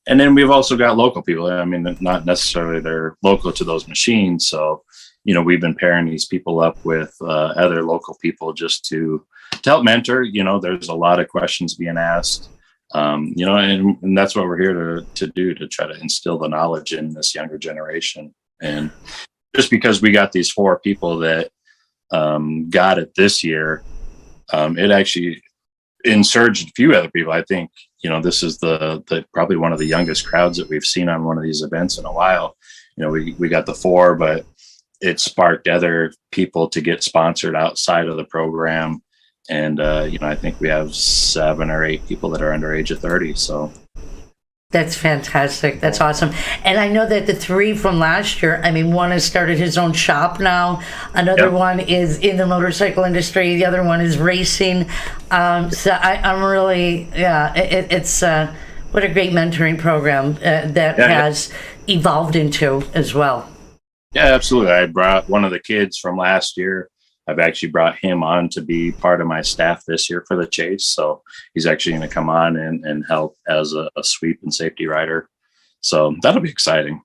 And then we've also got local people. I mean, not necessarily they're local to those machines. So, we've been pairing these people up with other local people just to help mentor. There's a lot of questions being asked, and that's what we're here to do, to try to instill the knowledge in this younger generation. And just because we got these 4 people that got it this year, it actually insurged a few other people. I think, this is the probably one of the youngest crowds that we've seen on one of these events in a while. We got the 4, but it sparked other people to get sponsored outside of the program. And, I think we have 7 or 8 people that are under age of 30. So that's fantastic. That's awesome. And I know that the 3 from last year, I mean, one has started his own shop now. Another one is in the motorcycle industry. The other one is racing. So I'm really, it's what a great mentoring program that has evolved into as well. Yeah, absolutely. I brought one of the kids from last year. I've actually brought him on to be part of my staff this year for the chase. So he's actually going to come on and help as a sweep and safety rider. So that'll be exciting.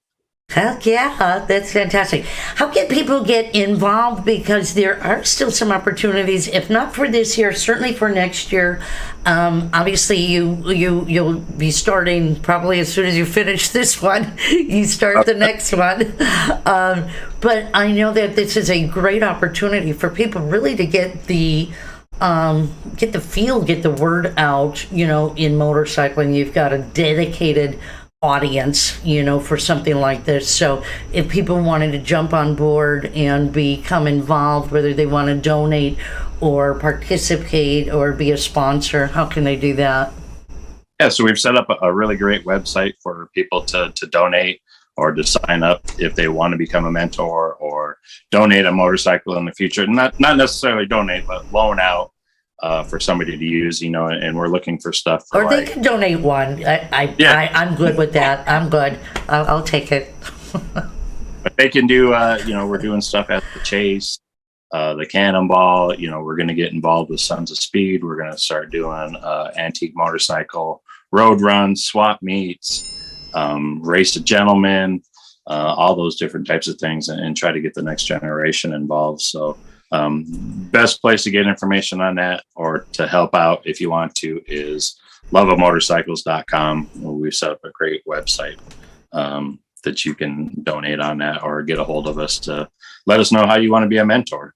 Heck yeah, that's fantastic. How can people get involved? Because there are still some opportunities, if not for this year, certainly for next year. Obviously, you'll be starting probably as soon as you finish this one. You start the next one. But I know that this is a great opportunity for people really to get the word out. In motorcycling, you've got a dedicated audience, for something like this. So if people wanted to jump on board and become involved, whether they want to donate or participate or be a sponsor, how can they do that? Yeah, so we've set up a really great website for people to donate or to sign up if they want to become a mentor or donate a motorcycle in the future. Not necessarily donate, but loan out for somebody to use, and we're looking for stuff. Or they can donate one. I'm good with that. I'm good. I'll take it. But they can do, we're doing stuff at the Chase, the Cannonball. We're going to get involved with Sons of Speed. We're going to start doing antique motorcycle road runs, swap meets, race a gentleman, all those different types of things, and try to get the next generation involved. So best place to get information on that or to help out if you want to is loveofmotorcycles.com. We've set up a great website that you can donate on that or get a hold of us to let us know how you want to be a mentor.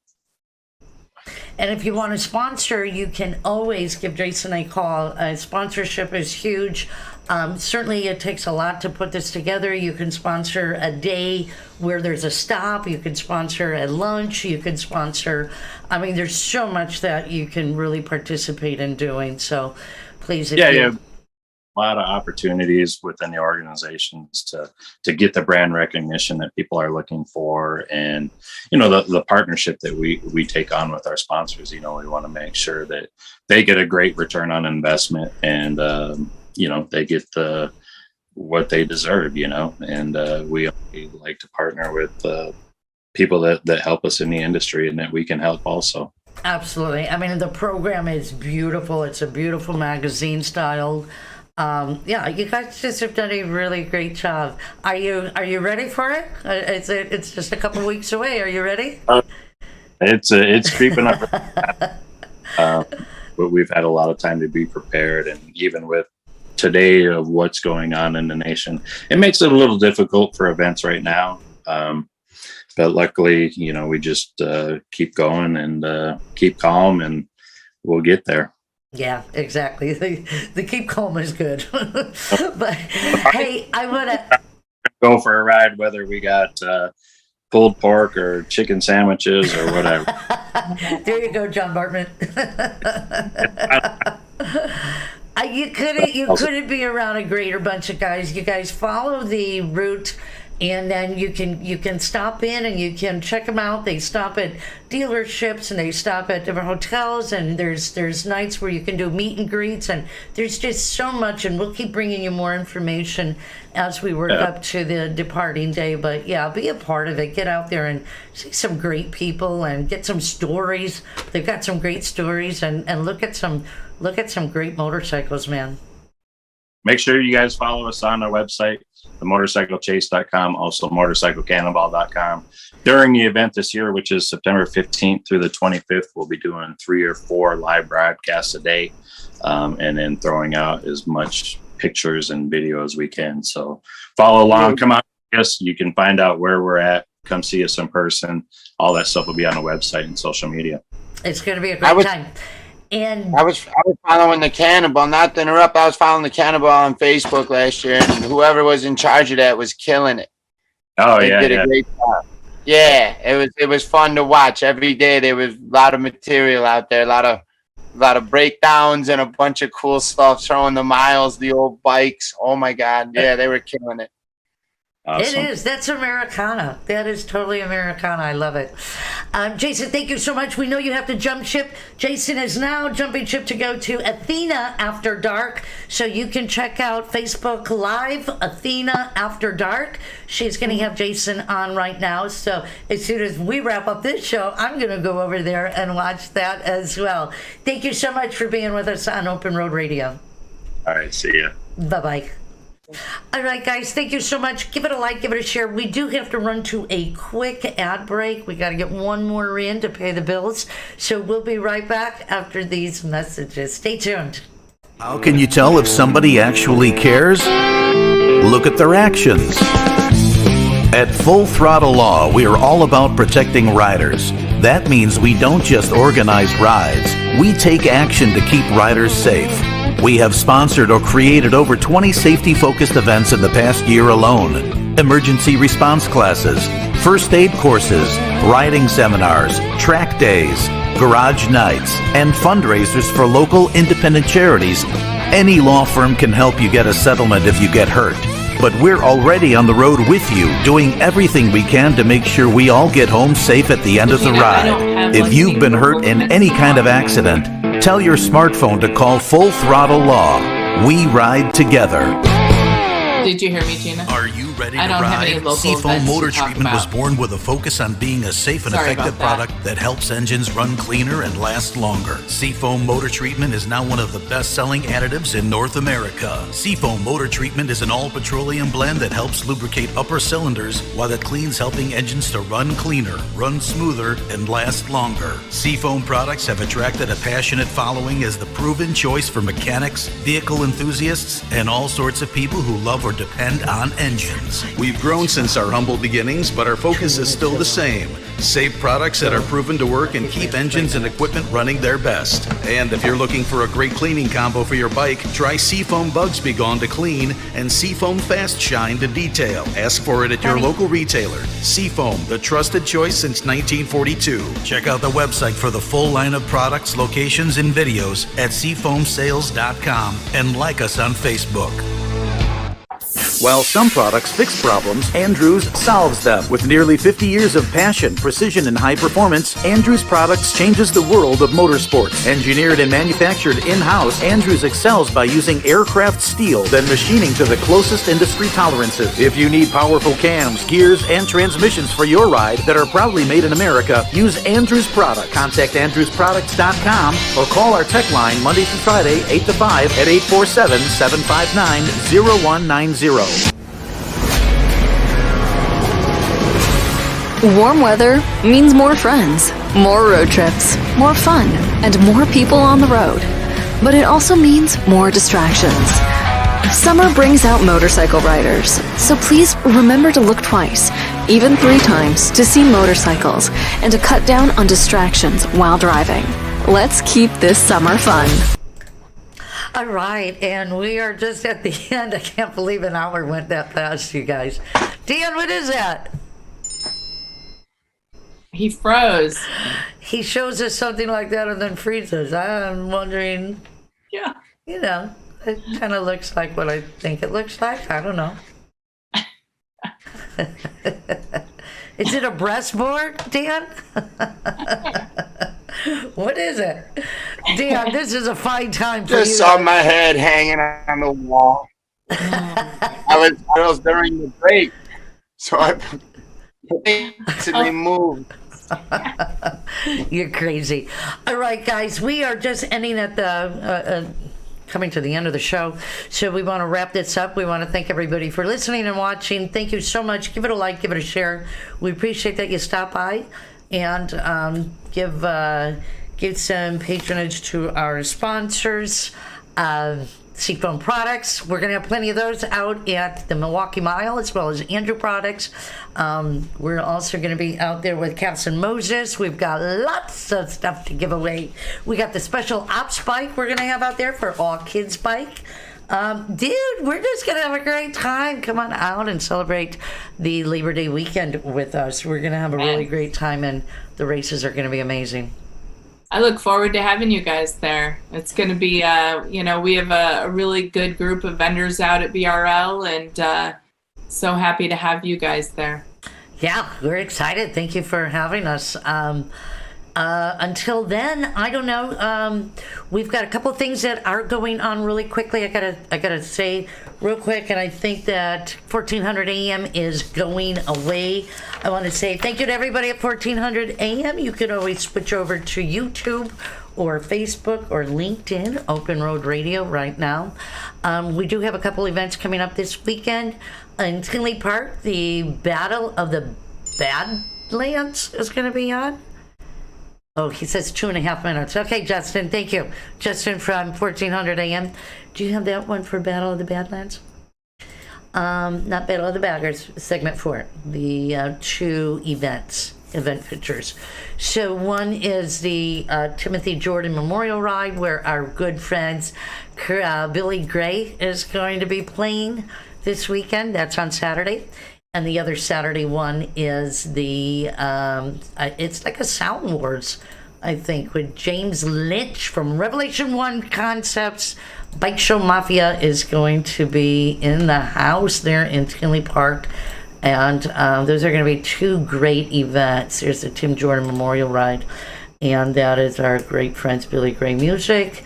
And if you want to sponsor, you can always give Jason a call. Sponsorship is huge. Certainly, it takes a lot to put this together. You can sponsor a day where there's a stop. You can sponsor a lunch. You can sponsor, I mean, there's so much that you can really participate in doing. So please, if you, a lot of opportunities within the organizations to get the brand recognition that people are looking for, and the partnership that we take on with our sponsors. We want to make sure that they get a great return on investment, and they get what they deserve. And we like to partner with people that help us in the industry and that we can help also. Absolutely. I mean, the program is beautiful. It's a beautiful magazine style. You guys just have done a really great job. Are you ready for it? It's just a couple weeks away. Are you ready? It's creeping up. But we've had a lot of time to be prepared, and even with today of what's going on in the nation, it makes it a little difficult for events right now. But luckily, we just keep going and keep calm, and we'll get there. Yeah, exactly. The keep calm is good. But hey, I want to go for a ride, whether we got pulled pork or chicken sandwiches or whatever. There you go, John Bartman. You couldn't be around a greater bunch of guys. You guys follow the route, and then you can stop in and you can check them out. They stop at dealerships and they stop at different hotels, and there's nights where you can do meet and greets, and there's just so much, and we'll keep bringing you more information as we work up to the departing day. But yeah, be a part of it. Get out there and see some great people and get some stories. They've got some great stories, and look at some great motorcycles, man. Make sure you guys follow us on our website, themotorcyclechase.com, also motorcyclecannonball.com. During the event this year, which is September 15th through the 25th, we'll be doing 3 or 4 live broadcasts a day, and then throwing out as much pictures and video as we can. So follow along, come out, yes, you can find out where we're at, come see us in person. All that stuff will be on the website and social media. It's going to be a great time. And I was following the Cannonball, not to interrupt. I was following the Cannonball on Facebook last year, and whoever was in charge of that was killing it. Oh, they did a great job. Yeah, it was fun to watch. Every day there was a lot of material out there, a lot of breakdowns and a bunch of cool stuff, showing the miles, the old bikes. Oh my God, yeah, they were killing it. Awesome. It is. That's Americana. That is totally Americana. I love it. Jason, thank you so much. We know you have to jump ship. Jason is now jumping ship to go to Athena After Dark. So you can check out Facebook Live, Athena After Dark. She's going to have Jason on right now. So as soon as we wrap up this show, I'm going to go over there and watch that as well. Thank you so much for being with us on Open Road Radio. All right. See ya. Bye-bye. All right, guys, thank you so much. Give it a like, give it a share. We do have to run to a quick ad break. We got to get one more in to pay the bills. So we'll be right back after these messages. Stay tuned. How can you tell if somebody actually cares? Look at their actions. At Full Throttle Law, we are all about protecting riders. That means we don't just organize rides. We take action to keep riders safe. We have sponsored or created over 20 safety-focused events in the past year alone. Emergency response classes, first aid courses, riding seminars, track days, garage nights, and fundraisers for local independent charities. Any law firm can help you get a settlement if you get hurt. But we're already on the road with you, doing everything we can to make sure we all get home safe at the end of the ride. If you've been hurt in any kind of accident, tell your smartphone to call Full Throttle Law. We ride together. Did you hear me, Gina? Are you ready to I don't have any ride? local Seafoam events Motor to talk Treatment was about. born with a focus on being a safe and Sorry effective about that. product that helps engines run cleaner and last longer. Seafoam Motor Treatment is now one of the best-selling additives in North America. Seafoam Motor Treatment is an all-petroleum blend that helps lubricate upper cylinders while it cleans, helping engines to run cleaner, run smoother, and last longer. Seafoam products have attracted a passionate following as the proven choice for mechanics, vehicle enthusiasts, and all sorts of people who love or depend on engines. We've grown since our humble beginnings, but our focus is still the same. Safe products that are proven to work and keep engines and equipment running their best. And if you're looking for a great cleaning combo for your bike, try Seafoam Bugs Be Gone to clean and Seafoam Fast Shine to detail. Ask for it at your local retailer. Seafoam, the trusted choice since 1942. Check out the website for the full line of products, locations, and videos at seafoamsales.com and like us on Facebook. While some products fix problems, Andrews solves them. With nearly 50 years of passion, precision, and high performance, Andrews Products changes the world of motorsports. Engineered and manufactured in-house, Andrews excels by using aircraft steel, then machining to the closest industry tolerances. If you need powerful cams, gears, and transmissions for your ride that are proudly made in America, use Andrews Products. Contact AndrewsProducts.com or call our tech line Monday through Friday, 8 to 5 at 847-759-0190. Warm weather means more friends, more road trips, more fun, and more people on the road. But it also means more distractions. Summer brings out motorcycle riders, so please remember to look twice, even 3 times, to see motorcycles and to cut down on distractions while driving. Let's keep this summer fun. All right, and we are just at the end. I can't believe an hour went that fast, you guys. Dan, what is that? He froze. He shows us something like that and then freezes. I'm wondering, Yeah. you know, it kind of looks like what I think it looks like. I don't know. Is it a breastboard, Dan? What is it? Dan, this is a fine time for Just you. saw my head hanging on the wall. I was during the break, so I instantly moved. You're crazy. All right, guys, we are just ending at the coming to the end of the show, so we want to wrap this up. We want to thank everybody for listening and watching. Thank you so much. Give it a like, give it a share. We appreciate that you stop by and give some patronage to our sponsors. Seafoam Products. We're going to have plenty of those out at the Milwaukee Mile, as well as Andrew Products. We're also going to be out there with Captain Moses. We've got lots of stuff to give away. We got the special ops bike we're going to have out there for all kids bike. Dude, we're just going to have a great time. Come on out and celebrate the Labor Day weekend with us. We're going to have a really great time, and the races are going to be amazing. I look forward to having you guys there. It's going to be, we have a really good group of vendors out at BRL, and so happy to have you guys there. Yeah, we're excited. Thank you for having us. Until then, I don't know. We've got a couple of things that are going on really quickly. I gotta say real quick, and I think that 1400 AM is going away. I want to say thank you to everybody at 1400 AM. You can always switch over to YouTube or Facebook or LinkedIn, Open Road Radio right now. We do have a couple events coming up this weekend. In Tinley Park, the Battle of the Badlands is going to be on. Oh, he says 2.5 minutes. Okay, Justin, thank you. Justin from 1400 AM. Do you have that one for Battle of the Badlands? Not Battle of the Baggers, segment 4. The 2 event pictures. So one is the Timothy Jordan Memorial Ride, where our good friends Billy Gray is going to be playing this weekend. That's on Saturday. And the other Saturday one is the, it's like a Sound Wars, I think, with James Lynch from Revelation 1 Concepts. Bike Show Mafia is going to be in the house there in Tinley Park. And those are going to be 2 great events. There's the Tim Jordan Memorial Ride, and that is our great friends Billy Gray Music.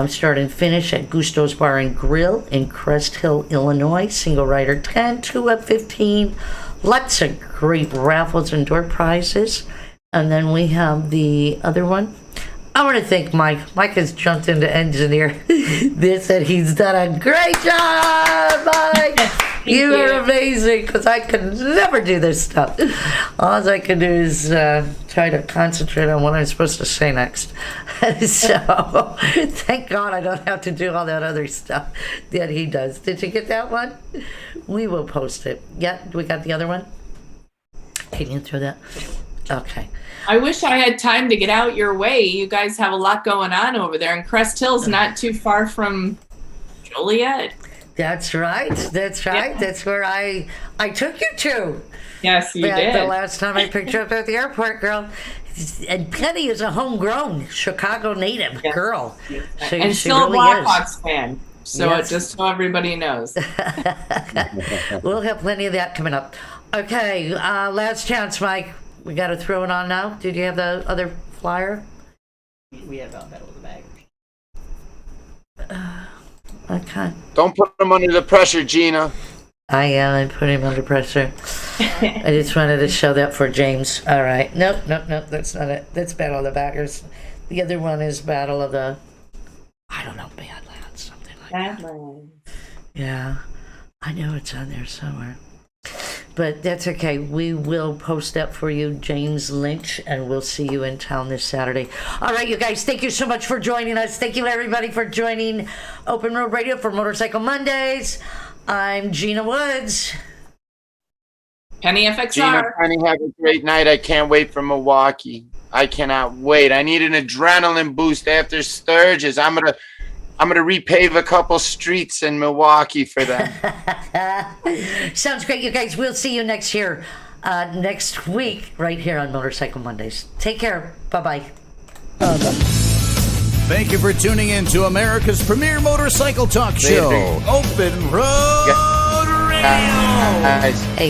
Start and finish at Gusto's Bar and Grill in Crest Hill, Illinois. Single rider 10, 2 up 15. Lots of great raffles and door prizes. And then we have the other one. I want to thank Mike. Mike has jumped into engineer this, and he's done a great job, Mike. You are amazing, because I could never do this stuff. All I can do is try to concentrate on what I'm supposed to say next. So, thank God I don't have to do all that other stuff that he does. Did you get that one? We will post it. Yeah, we got the other one? Can you throw that? Okay. I wish I had time to get out your way. You guys have a lot going on over there, and Crest Hill's not too far from Joliet. That's right. That's right. Yeah. That's where I took you to. Yes, you did. The last time I picked you up at the airport, girl. And Penny is a homegrown Chicago native girl. And she still a really Blackhawks fan. So Yes. just so everybody knows. We'll have plenty of that coming up. Okay, last chance, Mike. We got to throw it on now. Did you have the other flyer? We have Battle of the Baggers. Okay. Don't put him under the pressure, Gina. I put him under pressure. I just wanted to show that for James. All right. Nope, that's not it. That's Battle of the Baggers. The other one is Battle of the, I don't know, Badlands, something like that. Badlands. Yeah, I know it's on there somewhere. But that's okay. We will post that for you, James Lynch, and we'll see you in town this Saturday. All right, you guys, thank you so much for joining us. Thank you, everybody, for joining Open Road Radio for Motorcycle Mondays. I'm Gina Woods. Penny Gina, FXR. Penny, have a great night. I can't wait for Milwaukee. I cannot wait. I need an adrenaline boost after Sturgis. I'm gonna repave a couple streets in Milwaukee for them. Sounds great, you guys. We'll see you next year, next week, right here on Motorcycle Mondays. Take care. Bye-bye. Thank you for tuning in to America's premier motorcycle talk show, Open Road Radio. Guys. Hey.